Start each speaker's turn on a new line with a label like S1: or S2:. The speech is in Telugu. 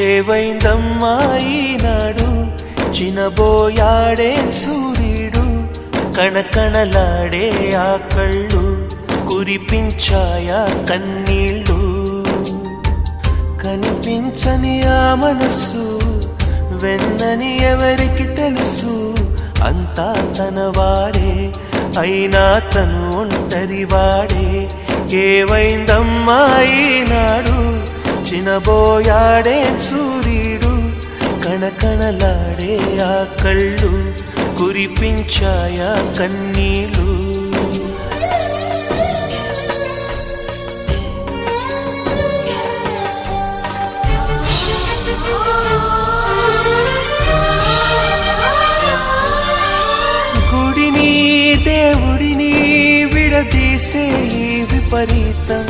S1: ఏవైందమ్మా ఈనాడు చినబోయాడే సూర్యుడు కణకణలాడే ఆ కళ్ళు కురిపించాయా కన్నీళ్ళు కనిపించని ఆ మనసు వెన్నని ఎవరికి తెలుసు అంతా తనవాడే అయినా తను ఒంటరివాడే ఏవైందమ్మా ఈనాడు చినబోయాడే సూర్యుడు కణకణలాడే ఆ కళ్ళు కురిపించాయా కన్నీళ్ళు గుడిని దేవుడిని విడదీసే ఈ విపరీతం